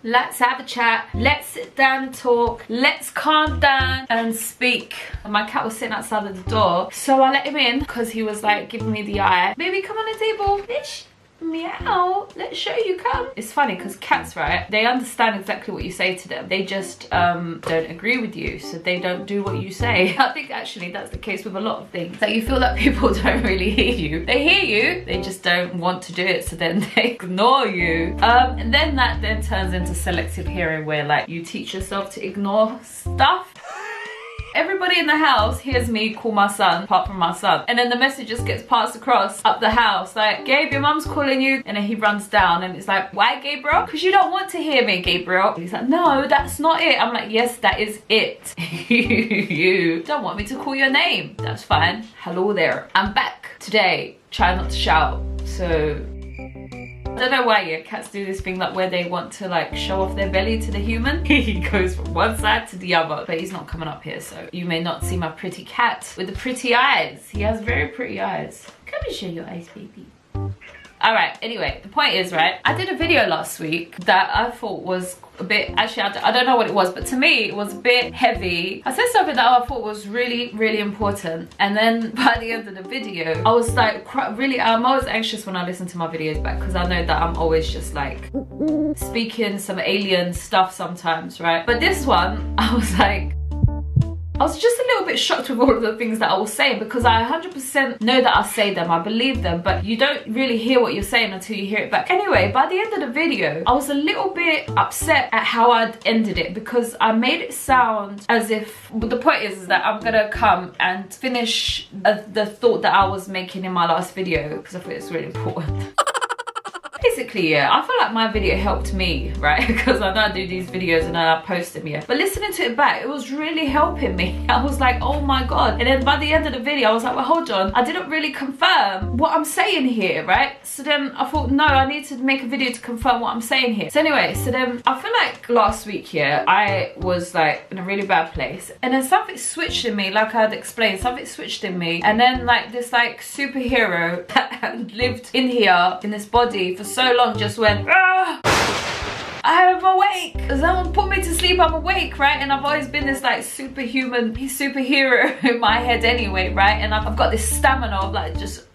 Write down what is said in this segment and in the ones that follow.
let's have a chat, let's sit down and talk, let's calm down and speak. And my cat was sitting outside of the door, so I let him in because he was like giving me the eye. Baby, come on the table, bitch. Meow, let's show you, come. It's funny because cats, right, they understand exactly what you say to them. They just don't agree with you, so they don't do what you say. I think actually that's the case with a lot of things, that you feel that people don't really hear you. They hear you, they just don't want to do it, so then they ignore you. And then that then turns into selective hearing, where like you teach yourself to ignore stuff. Everybody in the house hears me call my son, apart from my son. And then the message just gets passed across up the house. Like, Gabe, your mum's calling you. And then he runs down and it's like, why, Gabriel? Because you don't want to hear me, Gabriel. And he's like, no, that's not it. I'm like, yes, that is it. You don't want me to call your name. That's fine. Hello there. I'm back today. Try not to shout. So I don't know why, yeah, cats do this thing like where they want to like show off their belly to the human. He goes from one side to the other, but he's not coming up here, so you may not see my pretty cat with the pretty eyes. He has very pretty eyes. Come and show your eyes, baby. Alright, anyway, the point is, right, I did a video last week that I thought was a bit, actually I don't know what it was, but to me it was a bit heavy. I said something that I thought was really important, and then by the end of the video I was like I'm always anxious when I listen to my videos back, because I know that I'm always just like speaking some alien stuff sometimes, right? But this one I was just a little bit shocked with all of the things that I was saying, because I 100% know that I say them, I believe them, but you don't really hear what you're saying until you hear it back. Anyway, by the end of the video, I was a little bit upset at how I'd ended it, because I made it sound as if, well, the point is that I'm gonna come and finish the thought that I was making in my last video, because I thought it's really important. Basically, yeah, I feel like my video helped me, right? Because I know I do these videos and then I post them, yeah. But listening to it back, it was really helping me. I was like, oh my God. And then by the end of the video, I was like, well, hold on. I didn't really confirm what I'm saying here, right? So then I thought, no, I need to make a video to confirm what I'm saying here. So anyway, so then I feel like last week, yeah, I was like in a really bad place. And then something switched in me, like I had explained, something switched in me. And then like this like superhero that had lived in here, in this body for so long, just went, ah, I'm awake. Someone put me to sleep, I'm awake, right? And I've always been this like superhero in my head anyway, right? And I've got this stamina of like just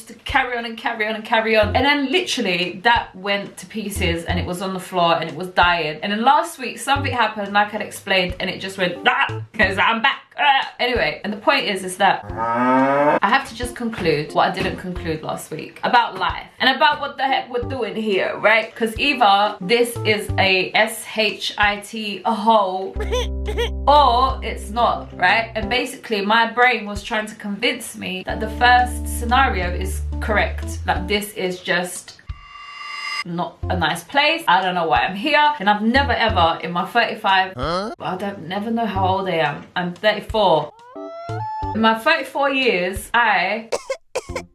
to carry on and carry on and carry on. And then literally that went to pieces and it was on the floor and it was dying. And then last week something happened, like I'd explained, and it just went, ah, because I'm back. Anyway, and the point is that I have to just conclude what I didn't conclude last week about life and about what the heck we're doing here, right? Because either this is a shit a hole or it's not, right? And basically my brain was trying to convince me that the first scenario is correct, that this is just not a nice place. I don't know why I'm here, and I've never ever in my 35 I never know how old I am. I'm 34. In my 34 years, I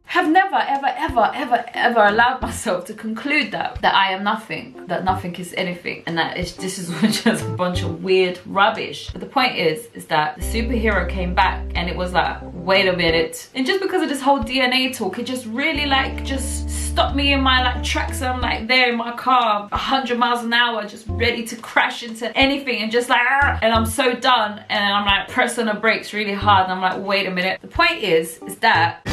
have never ever allowed myself to conclude that I am nothing, that nothing is anything, and that this is just a bunch of weird rubbish. But the point is that the superhero came back and it was like, wait a minute. And just because of this whole DNA talk, it just really like just stopped me in my like tracks. I'm like there in my car 100 miles an hour, just ready to crash into anything, and just like and I'm so done, and I'm like pressing the brakes really hard, and I'm like, wait a minute. The point is that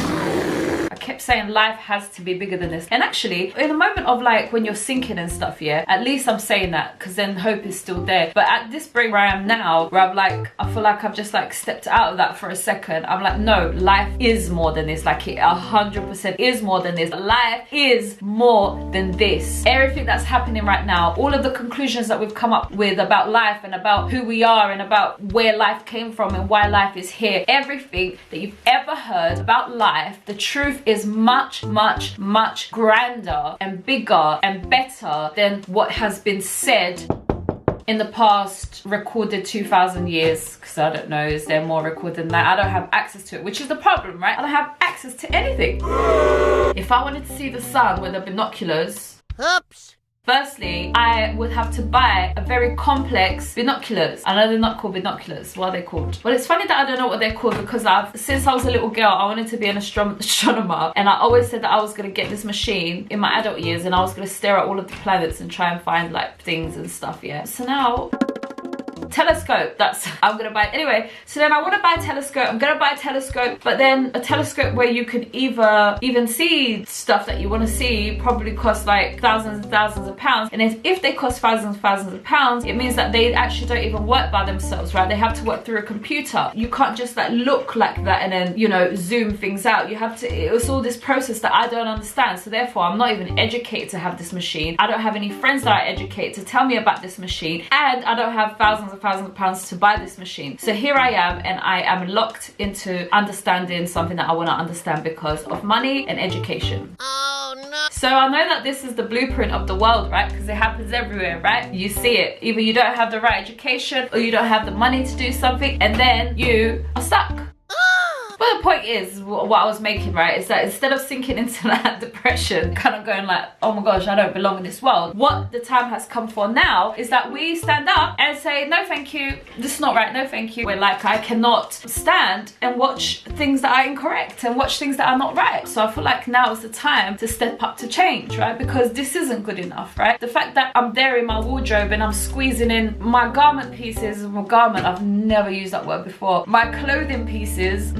I kept saying life has to be bigger than this. And actually, in a moment of like when you're sinking and stuff, yeah, at least I'm saying that, because then hope is still there. But at this break where I am now, where I'm like, I feel like I've just like stepped out of that for a second. I'm like, no, life is more than this. Like it 100% is more than this. Life is more than this. Everything that's happening right now, all of the conclusions that we've come up with about life and about who we are and about where life came from and why life is here, everything that you've ever heard about life, the truth is much grander and bigger and better than what has been said in the past recorded 2,000 years. Because I don't know, is there more recorded than that? I don't have access to it, which is the problem, right? I don't have access to anything. If I wanted to see the sun with the binoculars, oops, Firstly, I would have to buy a very complex binoculars. I know they're not called binoculars. What are they called? Well, it's funny that I don't know what they're called, because since I was a little girl, I wanted to be an astronomer, and I always said that I was going to get this machine in my adult years, and I was going to stare at all of the planets and try and find like things and stuff. Yeah, so now telescope, I'm gonna buy it anyway. So then I want to buy a telescope. I'm gonna buy a telescope, but then a telescope where you can even see stuff that you want to see probably costs like thousands and thousands of pounds. And if they cost thousands and thousands of pounds, it means that they actually don't even work by themselves, right? They have to work through a computer. You can't just like look like that and then, you know, zoom things out. You have to, it's all this process that I don't understand. So therefore I'm not even educated to have this machine. I don't have any friends that are educated to tell me about this machine, and I don't have thousands of pounds to buy this machine. So here I am, and I am locked into understanding something that I want to understand because of money and education. Oh no. So I know that this is the blueprint of the world, right? Because it happens everywhere, right? You see it. Either you don't have the right education, or you don't have the money to do something, and then you are stuck. But the point is, what I was making, right, is that instead of sinking into that depression, kind of going like, oh my gosh, I don't belong in this world, what the time has come for now is that we stand up and say, no thank you, this is not right, no thank you. We're like, I cannot stand and watch things that are incorrect and watch things that are not right. So I feel like now is the time to step up to change, right? Because this isn't good enough, right? The fact that I'm there in my wardrobe and I'm squeezing in my garment pieces, I've never used that word before, my clothing pieces,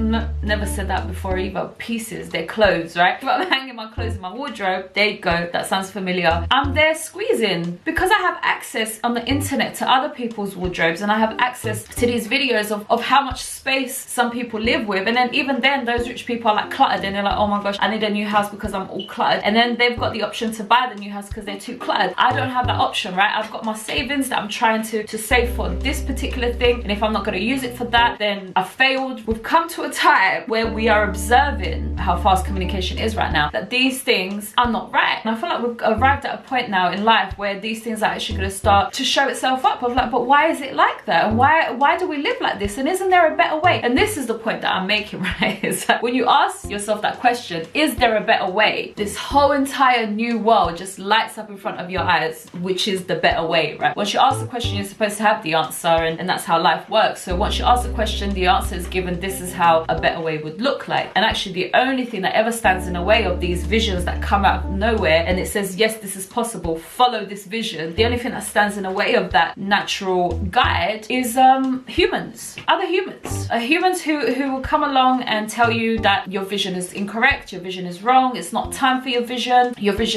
never said that before either, pieces, they're clothes, right? But I'm hanging my clothes in my wardrobe, there you go, that sounds familiar. I'm there squeezing because I have access on the internet to other people's wardrobes, and I have access to these videos of how much space some people live with, and then even then those rich people are like cluttered, and they're like, oh my gosh, I need a new house because I'm all cluttered, and then they've got the option to buy the new house because they're too cluttered. I don't have that option, right? I've got my savings that I'm trying to save for this particular thing, and if I'm not going to use it for that, then I failed. We've come to a time where we are observing how fast communication is right now, that these things are not right. And I feel like we've arrived at a point now in life where these things are actually going to start to show itself up of like, but why is it like that? And why do we live like this? And isn't there a better way? And this is the point that I'm making, right? Is that when you ask yourself that question, is there a better way? This whole entire new world just lights up in front of your eyes, which is the better way, right? Once you ask the question, you're supposed to have the answer, and that's how life works. So once you ask the question, the answer is given. This is how a better way would look like. And actually the only thing that ever stands in the way of these visions that come out of nowhere and it says, yes, this is possible, follow this vision, the only thing that stands in the way of that natural guide is humans, other humans, humans who will come along and tell you that your vision is incorrect, your vision is wrong, it's not time for your vision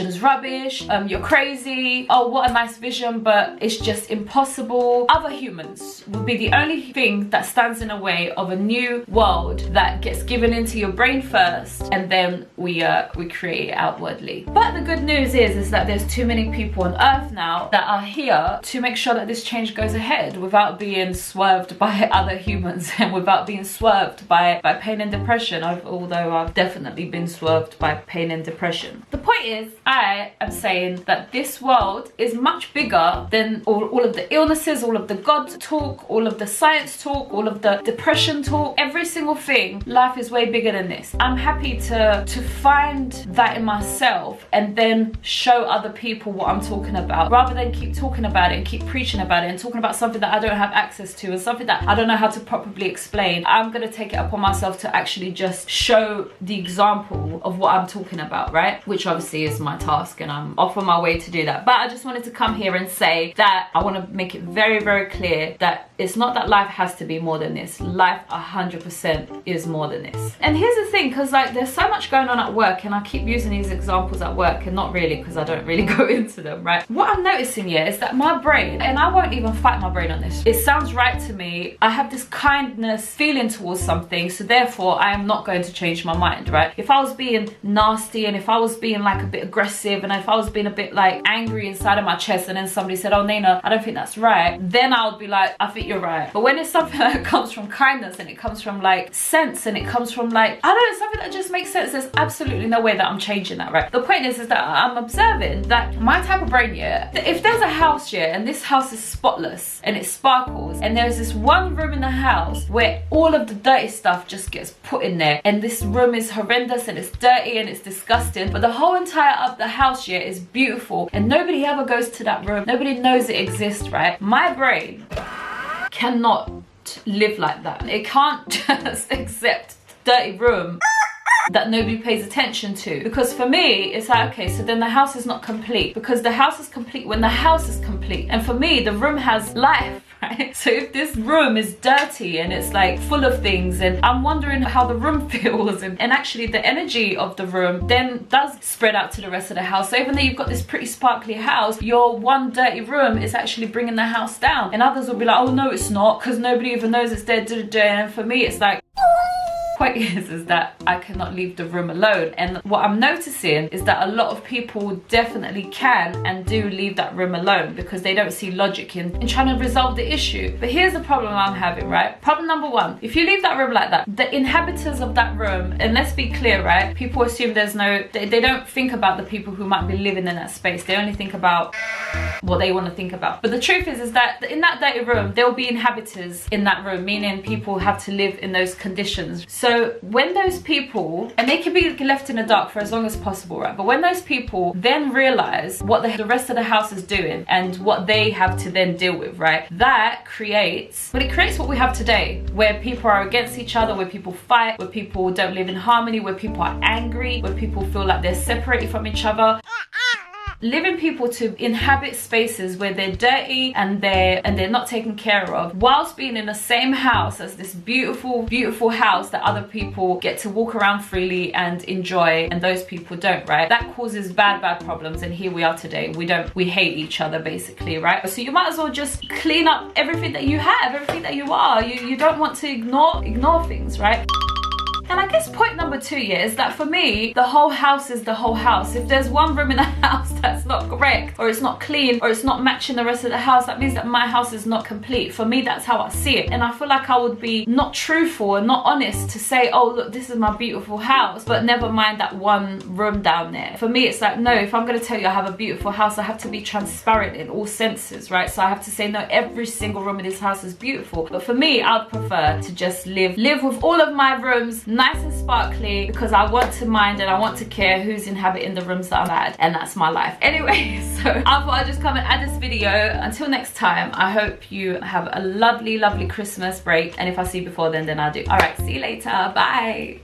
is rubbish, you're crazy, oh what a nice vision, but it's just impossible. Other humans would be the only thing that stands in the way of a new world that gets given into your brain first, and then we create it outwardly. But the good news is that there's too many people on earth now that are here to make sure that this change goes ahead without being swerved by other humans and without being swerved by pain and depression, although I've definitely been swerved by pain and depression. The point is, I am saying that this world is much bigger than all of the illnesses, all of the God talk, all of the science talk, all of the depression talk, every single thing. Life is way bigger than this. I'm happy to find that in myself and then show other people what I'm talking about, rather than keep talking about it and keep preaching about it and talking about something that I don't have access to and something that I don't know how to properly explain. I'm gonna take it upon myself to actually just show the example of what I'm talking about, right? Which obviously is my task, and I'm off on my way to do that. But I just wanted to come here and say that I want to make it very, very clear that it's not that life has to be more than this. Life 100% is more than this. And here's the thing, because like there's so much going on at work, and I keep using these examples at work, and not really because I don't really go into them, right? What I'm noticing here is that my brain, and I won't even fight my brain on this, it sounds right to me. I have this kindness feeling towards something, so therefore I am not going to change my mind, right? If I was being nasty, and if I was being like a bit aggressive, and if I was being a bit like angry inside of my chest, and then somebody said, oh Nayna, I don't think that's right, then I would be like, I think you're right. But when it's something that comes from kindness and it comes from like sense and it comes from like, I don't know, something that just makes sense, there's absolutely no way that I'm changing that, right? The point is that I'm observing that my type of brain, yeah, if there's a house, yeah, and this house is spotless and it sparkles, and there's this one room in the house where all of the dirty stuff just gets put in there, and this room is horrendous and it's dirty and it's disgusting, but the whole entire of the house, yeah, is beautiful, and nobody ever goes to that room, nobody knows it exists, right? My brain cannot live like that. It can't just accept dirty room that nobody pays attention to, because for me it's like, okay, so then the house is not complete, because the house is complete when the house is complete, and for me the room has life, right? So if this room is dirty and it's like full of things, and I'm wondering how the room feels, and actually the energy of the room then does spread out to the rest of the house. So even though you've got this pretty sparkly house, your one dirty room is actually bringing the house down, and others will be like, oh no it's not, because nobody even knows it's there. And for me it's like, point is that I cannot leave the room alone. And what I'm noticing is that a lot of people definitely can and do leave that room alone because they don't see logic in trying to resolve the issue. But here's the problem I'm having, right? Problem number one, if you leave that room like that, the inhabitants of that room, and let's be clear, right? People assume there's no, they don't think about the people who might be living in that space. They only think about what they want to think about. But the truth is that in that dirty room, there will be inhabitants in that room, meaning people have to live in those conditions. So when those people, and they can be left in the dark for as long as possible, right? But when those people then realize what the rest of the house is doing and what they have to then deal with, right? That creates, well, it creates what we have today, where people are against each other, where people fight, where people don't live in harmony, where people are angry, where people feel like they're separated from each other. Living people to inhabit spaces where they're dirty and they're not taken care of, whilst being in the same house as this beautiful house that other people get to walk around freely and enjoy, and those people don't, right? That causes bad problems, and here we are today. We hate each other basically, right? So you might as well just clean up everything that you have, everything that you are. You don't want to ignore things, right? And I guess point number two, yeah, is that for me, the whole house is the whole house. If there's one room in the house that's not correct, or it's not clean, or it's not matching the rest of the house, that means that my house is not complete. For me, that's how I see it. And I feel like I would be not truthful and not honest to say, oh look, this is my beautiful house, but never mind that one room down there. For me, it's like, no, if I'm going to tell you I have a beautiful house, I have to be transparent in all senses, right? So I have to say, no, every single room in this house is beautiful. But for me, I'd prefer to just live with all of my rooms nice and sparkly, because I want to mind and I want to care who's inhabiting the rooms that I'm at, and that's my life. Anyway, so I thought I'd just come and add this video. Until next time, I hope you have a lovely Christmas break, and if I see you before then I do. All right, see you later. Bye.